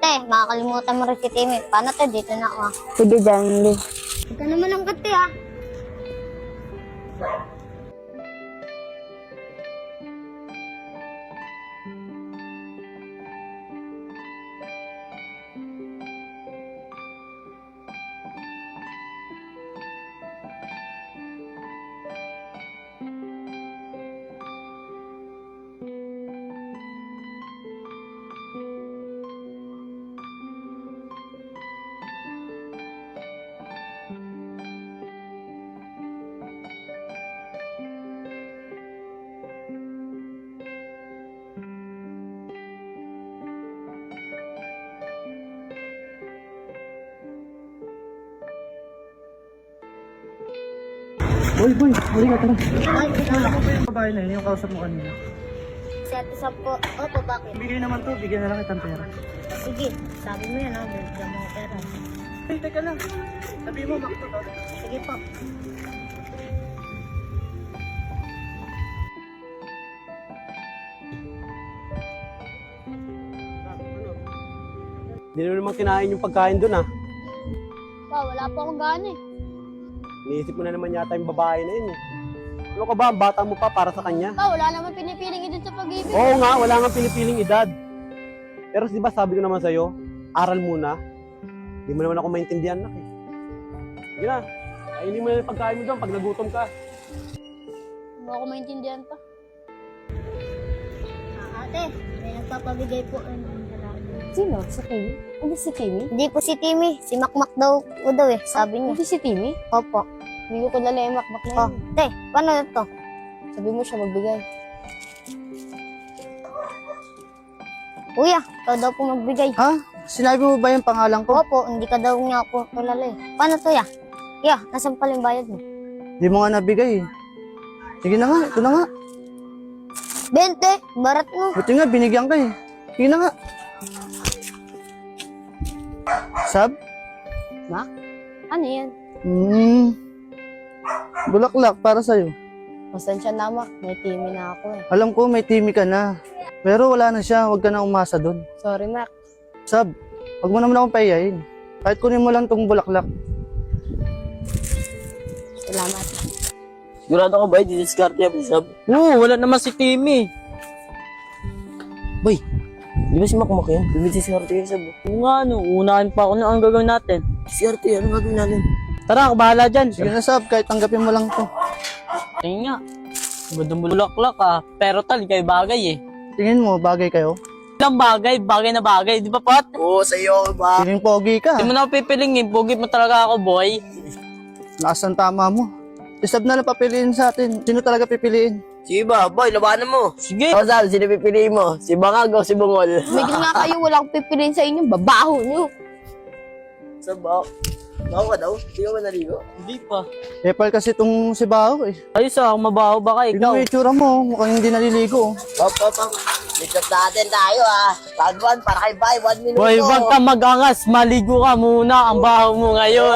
Ate, makakalimutan mo rin si Timmy. Paano to? Dito na ako. Sige, Janly. Huwag ka naman ang kati ah. Boy, huli ka, tara. Ay, Babae na yun, yung kausap mo kanina. si Ate Sam po. Opo, bakit? Bigay naman to, bigyan na lang kitang pera. Sige, sabi mo yan ah. Bigyan mo ng pera. Ay, teka lang. Sabi mo, makto to. Sige po. Hindi na naman kinain yung pagkain doon ah. Pa, wala po akong gana eh. Iniisip mo na naman yata yung babae na yun eh. Ano ka ba, ang bata mo pa para sa kanya? Pa, wala naman pinipiling edad sa pag-ibig. Oo nga, wala nga pinipiling edad. Pero di ba sabi ko naman sa'yo, aral muna. Hindi mo naman ako maintindihan na eh. Sige na, kainin mo na yung pagkain mo doon pag nagutom ka. Hindi ako maintindihan pa. Ate, may nagpapabigay po. Sino? Si Timmy? Hindi si Timmy? Hindi po si Timmy. Si Makmak daw po daw eh. Sabi niya. Hindi si Timmy? Opo. Hindi ko dala yung makmak na Oh, yun. te, paano na to? Sabi mo siya magbigay. Kuya, ikaw daw po magbigay. Ha? Sinabi mo ba yung pangalan ko? Opo, hindi ka daw niya po kilala eh. Paano to ya? Ya, nasan pala yung bayad mo? Di mo nga nabigay eh. Sige na nga, ito na nga. 20, barat mo. Buti nga, binigyan ka eh. Sige na nga. Sab? Ano yan? Bulaklak para sa'yo. Pasensya na, Mak. May Timmy na ako eh. Alam ko may Timmy ka na. Pero wala na siya, huwag ka na umasa doon. Sorry, Mac. Sab, huwag mo naman akong pahiyain. Kahit kunin mo lang tong bulaklak. Salamat. Sigurado ko ba, i-discard niya, Sab? Oo, wala naman si Timmy. Boy, di ba si Makmak yun? Bumidiscard yun, Sab. Oo nga, no, unahin pa ako na ang gagawin natin. Discard yun, ano gagawin natin? Tara, ako bahala dyan. Sige na Sab, kahit tanggapin mo lang to. Tingin nga. Gandang bulaklak ah. Pero tal, kayo bagay eh. Tingin mo, bagay kayo? Ilang bagay, bagay na bagay. Di ba, Pat? Oo, sa'yo ba? Feeling pogi ka. Di mo na ako pipilingin. Pugit mo talaga ako, boy. Lakas ng tama mo. Si Sab na lang papiliin sa atin. Sino talaga pipiliin? Sige ba, boy, labanan mo. Sige. O, Sab, sino pipiliin mo? Si Bangag o si Bungol? Migil nga kayo, wala akong pipiliin sa inyo. Babaho nyo. Sab, baho ka daw? Hindi ka ba naligo? Hindi pa. Epal kasi itong si Bao eh. Ayos ah, mabaho ba ka Tignan ikaw? mo yung itsura mo, mukhang hindi naliligo. Pop. Likot natin tayo Tagwan, para kay Bay, 1 minuto. Boy, wag ka mag-angas. Maligo ka muna. Ang baho mo ngayon.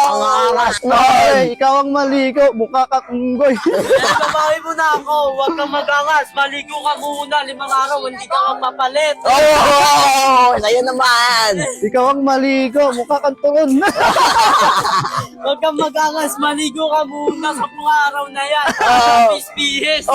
Ang angas nun! Ay, ikaw ang maligo, mukha ka kunggoy. Babawi mo na ako. Wag kang mag-angas. Maligo ka muna. 5 araw, hindi ka magpapalit. Sa'yo naman! Ikaw ang maligo, mukha kang turon. Huwag kang mag-angas, maligo ka muna sa mga araw na yan. Bihis-bihis.